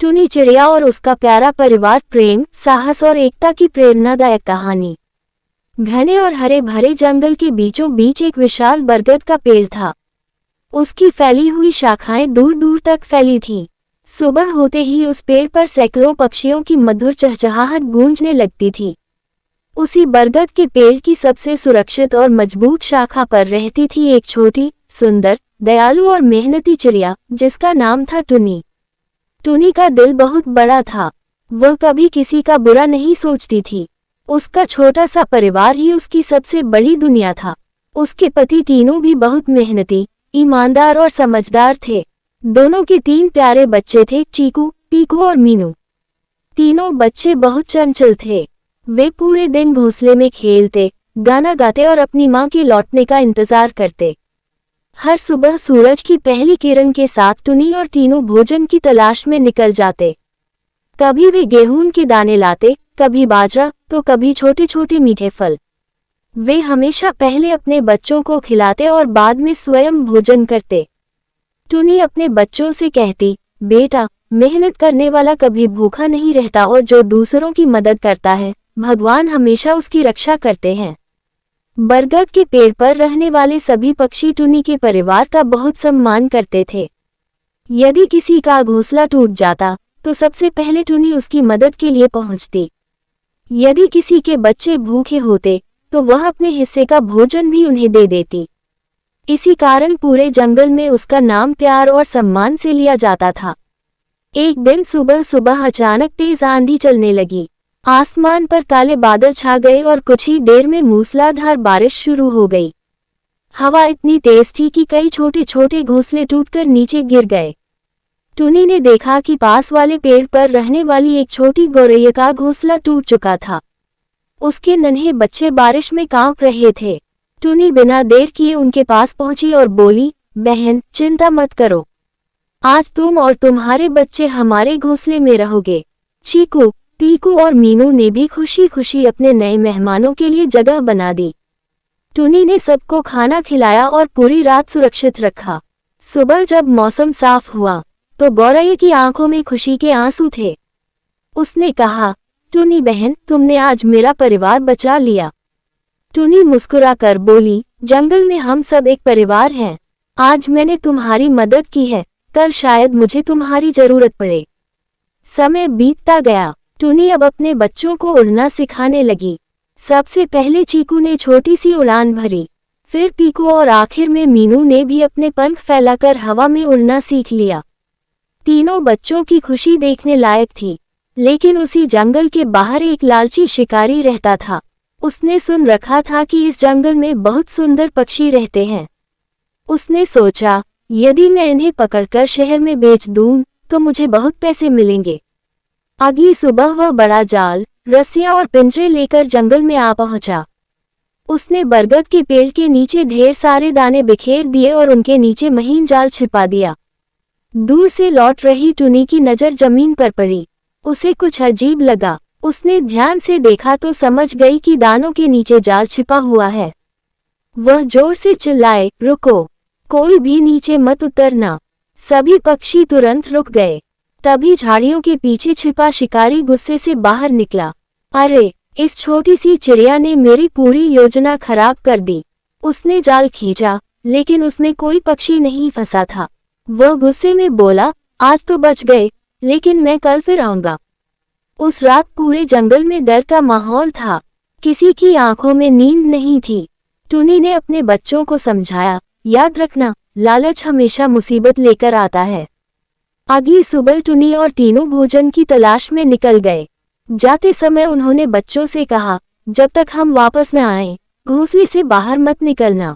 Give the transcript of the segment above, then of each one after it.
टुनी चिड़िया और उसका प्यारा परिवार, प्रेम, साहस और एकता की प्रेरणादायक कहानी। घने और हरे भरे जंगल के बीचों बीच एक विशाल बरगद का पेड़ था। उसकी फैली हुई शाखाएं दूर दूर तक फैली थीं। सुबह होते ही उस पेड़ पर सैकड़ों पक्षियों की मधुर चहचहाहट गूंजने लगती थी। उसी बरगद के पेड़ की सबसे सुरक्षित और मजबूत शाखा पर रहती थी एक छोटी, सुंदर, दयालु और मेहनती चिड़िया, जिसका नाम था टुनी। टुनी का दिल बहुत बड़ा था। वह कभी किसी का बुरा नहीं सोचती थी। उसका छोटा सा परिवार ही उसकी सबसे बड़ी दुनिया था। उसके पति टीनू भी बहुत मेहनती, ईमानदार और समझदार थे। दोनों के 3 प्यारे बच्चे थे, चीकू, पीकू और मीनू। तीनों बच्चे बहुत चंचल थे। वे पूरे दिन घोंसले में खेलते, गाना गाते और अपनी मां के लौटने का इंतजार करते। हर सुबह सूरज की पहली किरण के साथ टुनी और टीनू भोजन की तलाश में निकल जाते। कभी वे गेहूं के दाने लाते, कभी बाजरा, तो कभी छोटे छोटे मीठे फल। वे हमेशा पहले अपने बच्चों को खिलाते और बाद में स्वयं भोजन करते। टुनी अपने बच्चों से कहती, बेटा, मेहनत करने वाला कभी भूखा नहीं रहता और जो दूसरों की मदद करता है, भगवान हमेशा उसकी रक्षा करते हैं। बरगद के पेड़ पर रहने वाले सभी पक्षी टुनी के परिवार का बहुत सम्मान करते थे। यदि किसी का घोंसला टूट जाता, तो सबसे पहले टुनी उसकी मदद के लिए पहुंचती। यदि किसी के बच्चे भूखे होते, तो वह अपने हिस्से का भोजन भी उन्हें दे देती। इसी कारण पूरे जंगल में उसका नाम प्यार और सम्मान से लिया जाता था। एक दिन सुबह सुबह अचानक तेज आंधी चलने लगी। आसमान पर काले बादल छा गए और कुछ ही देर में मूसलाधार बारिश शुरू हो गई। हवा इतनी तेज थी कि कई छोटे छोटे घोंसले टूटकर नीचे गिर गए। टुनी ने देखा कि पास वाले पेड़ पर रहने वाली एक छोटी गौरैया का घोंसला टूट चुका था। उसके नन्हे बच्चे बारिश में कांप रहे थे। टुनी बिना देर किए उनके पास पहुंची और बोली, बहन, चिंता मत करो। आज तुम और तुम्हारे बच्चे हमारे घोंसले में रहोगे। चीकू, पीकू और मीनू ने भी खुशी खुशी अपने नए मेहमानों के लिए जगह बना दी। टुनी ने सबको खाना खिलाया और पूरी रात सुरक्षित रखा। सुबह जब मौसम साफ हुआ, तो गौरैया की आंखों में खुशी के आंसू थे। उसने कहा, टुनी बहन, तुमने आज मेरा परिवार बचा लिया। टुनी मुस्कुराकर बोली, जंगल में हम सब एक परिवार हैं। आज मैंने तुम्हारी मदद की है, कल शायद मुझे तुम्हारी जरूरत पड़े। समय बीतता गया। टुनी अब अपने बच्चों को उड़ना सिखाने लगी। सबसे पहले चीकू ने छोटी सी उड़ान भरी, फिर पीकू और आखिर में मीनू ने भी अपने पंख फैलाकर हवा में उड़ना सीख लिया। तीनों बच्चों की खुशी देखने लायक थी। लेकिन उसी जंगल के बाहर एक लालची शिकारी रहता था। उसने सुन रखा था कि इस जंगल में बहुत सुंदर पक्षी रहते हैं। उसने सोचा, यदि मैं इन्हें पकड़कर शहर में बेच दूं, तो मुझे बहुत पैसे मिलेंगे। अगली सुबह वह बड़ा जाल, रस्सियां और पिंजरे लेकर जंगल में आ पहुंचा। उसने बरगद के पेड़ के नीचे ढेर सारे दाने बिखेर दिए और उनके नीचे महीन जाल छिपा दिया। दूर से लौट रही टुनी की नजर जमीन पर पड़ी। उसे कुछ अजीब लगा। उसने ध्यान से देखा तो समझ गई कि दानों के नीचे जाल छिपा हुआ है। वह जोर से चिल्लाए, रुको, कोई भी नीचे मत उतरना। सभी पक्षी तुरंत रुक गए। तभी झाड़ियों के पीछे छिपा शिकारी गुस्से से बाहर निकला। अरे, इस छोटी सी चिड़िया ने मेरी पूरी योजना खराब कर दी। उसने जाल खींचा, लेकिन उसमें कोई पक्षी नहीं फंसा था। वह गुस्से में बोला, आज तो बच गए, लेकिन मैं कल फिर आऊंगा। उस रात पूरे जंगल में डर का माहौल था। किसी की आंखों में नींद नहीं थी। टुनी ने अपने बच्चों को समझाया, याद रखना, लालच हमेशा मुसीबत लेकर आता है। अगली सुबह टुनी और टीनू भोजन की तलाश में निकल गए। जाते समय उन्होंने बच्चों से कहा, जब तक हम वापस न आए, घोंसले से बाहर मत निकलना।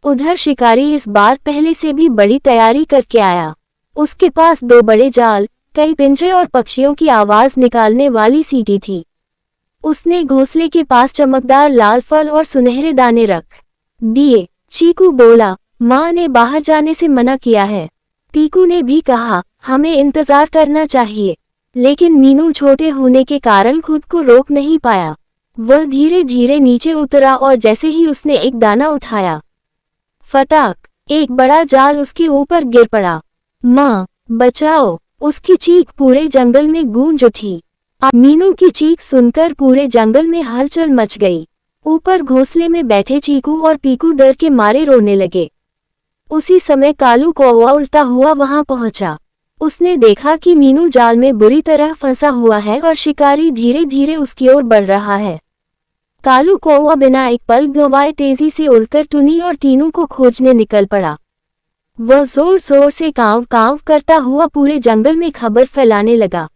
उधर शिकारी इस बार पहले से भी बड़ी तैयारी करके आया। उसके पास 2 बड़े जाल, कई पिंजरे और पक्षियों की आवाज निकालने वाली सीटी थी। उसने घोंसले के पास चमकदार लाल फल और सुनहरे दाने रख दिए। चीकू बोला, माँ ने बाहर जाने से मना किया है। पीकू ने भी कहा, हमें इंतजार करना चाहिए। लेकिन मीनू छोटे होने के कारण खुद को रोक नहीं पाया। वह धीरे धीरे नीचे उतरा और जैसे ही उसने एक दाना उठाया, फटाक, एक बड़ा जाल उसके ऊपर गिर पड़ा। माँ, बचाओ, उसकी चीख पूरे जंगल में गूंज उठी। मीनू की चीख सुनकर पूरे जंगल में हलचल मच गई। ऊपर घोंसले में बैठे चीकू और पीकू डर के मारे रोने लगे। उसी समय कालू कौवा उड़ता हुआ वहां पहुंचा। उसने देखा कि मीनू जाल में बुरी तरह फंसा हुआ है और शिकारी धीरे धीरे उसकी ओर बढ़ रहा है। कालू कौवा बिना एक पल गंवाए तेजी से उड़कर टुनी और टीनू को खोजने निकल पड़ा। वह जोर जोर से कांव कांव करता हुआ पूरे जंगल में खबर फैलाने लगा।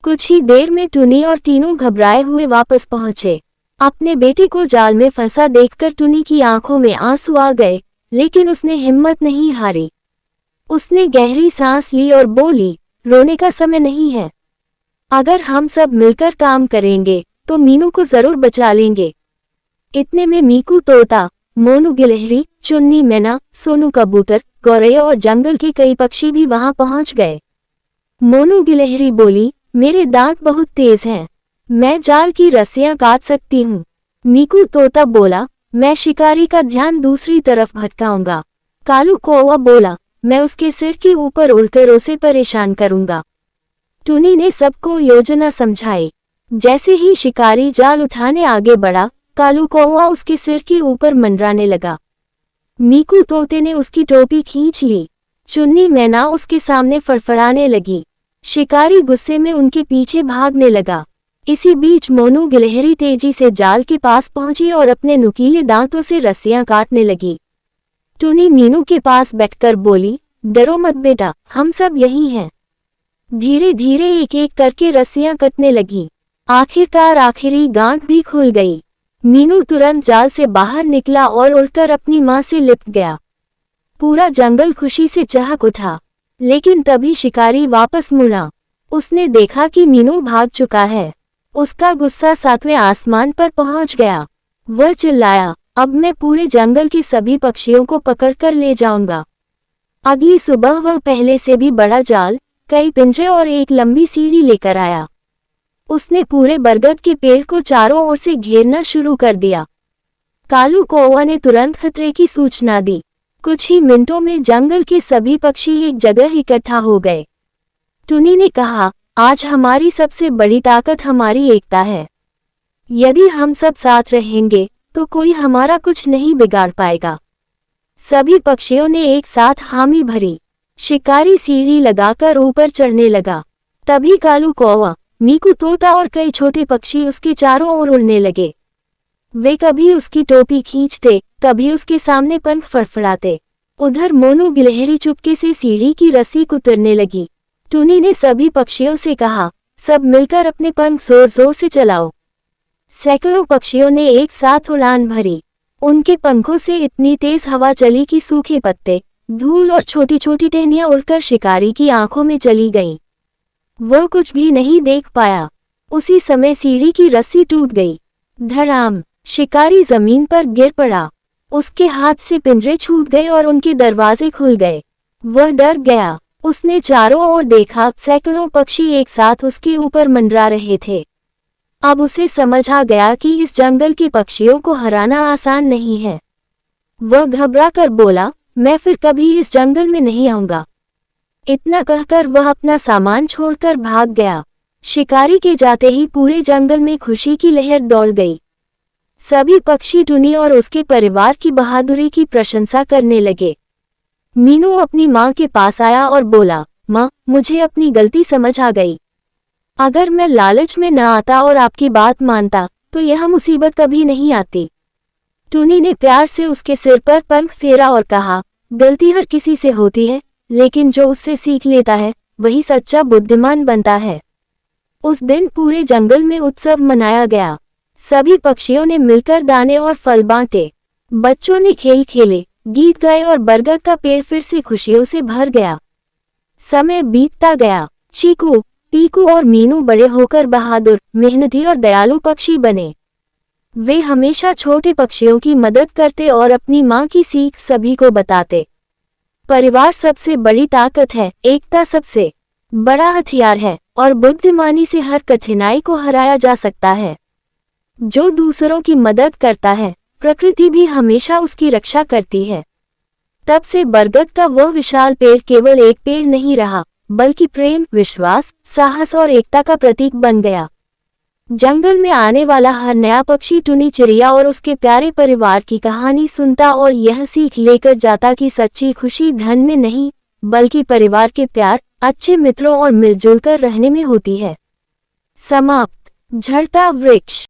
कुछ ही देर में टुनी और टीनू घबराए हुए वापस पहुंचे। अपने बेटे को जाल में फंसा देखकर टुनी की आंखों में आंसू आ गए, लेकिन उसने हिम्मत नहीं हारी। उसने गहरी सांस ली और बोली, रोने का समय नहीं है। अगर हम सब मिलकर काम करेंगे तो मीनू को जरूर बचा लेंगे। इतने में मीकू तोता, मोनू गिलहरी, चुन्नी मैना, सोनू कबूतर, गौरैया और जंगल के कई पक्षी भी वहां पहुंच गए। मोनू गिलहरी बोली, मेरे दांत बहुत तेज हैं, मैं जाल की रस्सियां काट सकती हूँ। मीकू तोता बोला, मैं शिकारी का ध्यान दूसरी तरफ भटकाऊंगा। कालू कौवा बोला, मैं उसके सिर के ऊपर उड़कर उसे परेशान करूंगा। टुनी ने सबको योजना समझाई। जैसे ही शिकारी जाल उठाने आगे बढ़ा, कालू कौवा उसके सिर के ऊपर मंडराने लगा। मीकू तोते ने उसकी टोपी खींच ली। चुन्नी मैना उसके सामने फड़फड़ाने लगी। शिकारी गुस्से में उनके पीछे भागने लगा। इसी बीच मोनू गिलहरी तेजी से जाल के पास पहुंची और अपने नुकीले दांतों से रस्सियां काटने लगी। टुनी मीनू के पास बैठकर बोली, डरो मत बेटा, हम सब यही हैं। धीरे धीरे एक एक करके रस्सियां कटने लगी। आखिरकार आखिरी गांठ भी खुल गई। मीनू तुरंत जाल से बाहर निकला और उड़कर अपनी मां से लिपट गया। पूरा जंगल खुशी से चहक उठा। लेकिन तभी शिकारी वापस मुड़ा। उसने देखा कि मीनू भाग चुका है। उसका गुस्सा सातवें आसमान पर पहुंच गया। वह चिल्लाया, अब मैं पूरे जंगल के सभी पक्षियों को पकड़कर ले जाऊंगा। अगली सुबह वह पहले से भी बड़ा जाल, कई पिंजरे और एक लंबी सीढ़ी लेकर आया। उसने पूरे बरगद के पेड़ को चारों ओर से घेरना शुरू कर दिया। कालू कौवा ने तुरंत खतरे की सूचना दी। कुछ ही मिनटों में जंगल के सभी पक्षी एक जगह इकट्ठा हो गए। टुनी ने कहा, आज हमारी सबसे बड़ी ताकत हमारी एकता है। यदि हम सब साथ रहेंगे तो कोई हमारा कुछ नहीं बिगाड़ पाएगा। सभी पक्षियों ने एक साथ हामी भरी। शिकारी सीढ़ी लगाकर ऊपर चढ़ने लगा। तभी कालू कौवा, मीकू तोता और कई छोटे पक्षी उसके चारों ओर उड़ने लगे। वे कभी उसकी टोपी खींचते, कभी उसके सामने पंख फड़फड़ाते। उधर मोनू गिलहरी चुपके से सीढ़ी की रस्सी कुतरने लगी। टुनी ने सभी पक्षियों से कहा, सब मिलकर अपने पंख जोर जोर से चलाओ। सैकड़ों पक्षियों ने एक साथ उड़ान भरी। उनके पंखों से इतनी तेज हवा चली कि सूखे पत्ते, धूल और छोटी छोटी टहनियां उड़कर शिकारी की आंखों में चली गईं। वह कुछ भी नहीं देख पाया। उसी समय सीढ़ी की रस्सी टूट गई। धड़ाम, शिकारी जमीन पर गिर पड़ा। उसके हाथ से पिंजरे छूट गए और उनके दरवाजे खुल गए। वह डर गया। उसने चारों ओर देखा, सैकड़ों पक्षी एक साथ उसके ऊपर मंडरा रहे थे। अब उसे समझ आ गया कि इस जंगल के पक्षियों को हराना आसान नहीं है। वह घबरा कर बोला, मैं फिर कभी इस जंगल में नहीं आऊंगा। इतना कहकर वह अपना सामान छोड़कर भाग गया। शिकारी के जाते ही पूरे जंगल में खुशी की लहर दौड़ गई। सभी पक्षी टुनी और उसके परिवार की बहादुरी की प्रशंसा करने लगे। मीनू अपनी माँ के पास आया और बोला, माँ, मुझे अपनी गलती समझ आ गई। अगर मैं लालच में न आता और आपकी बात मानता तो यह मुसीबत कभी नहीं आती। टुनी ने प्यार से उसके सिर पर पंख फेरा और कहा, गलती हर किसी से होती है, लेकिन जो उससे सीख लेता है वही सच्चा बुद्धिमान बनता है। उस दिन पूरे जंगल में उत्सव मनाया गया। सभी पक्षियों ने मिलकर दाने और फल बांटे। बच्चों ने खेल खेले, गीत गाए और बरगद का पेड़ फिर से खुशियों से भर गया। समय बीतता गया। चीकू, पीकू और मीनू बड़े होकर बहादुर, मेहनती और दयालु पक्षी बने। वे हमेशा छोटे पक्षियों की मदद करते और अपनी माँ की सीख सभी को बताते। परिवार सबसे बड़ी ताकत है, एकता सबसे बड़ा हथियार है और बुद्धिमानी से हर कठिनाई को हराया जा सकता है। जो दूसरों की मदद करता है, प्रकृति भी हमेशा उसकी रक्षा करती है। तब से बरगद का वह विशाल पेड़ केवल एक पेड़ नहीं रहा, बल्कि प्रेम, विश्वास, साहस और एकता का प्रतीक बन गया। जंगल में आने वाला हर नया पक्षी टुनी चिड़िया और उसके प्यारे परिवार की कहानी सुनता और यह सीख लेकर जाता कि सच्ची खुशी धन में नहीं, बल्कि परिवार के प्यार, अच्छे मित्रों और मिलजुल कर रहने में होती है। समाप्त। झड़ता वृक्ष।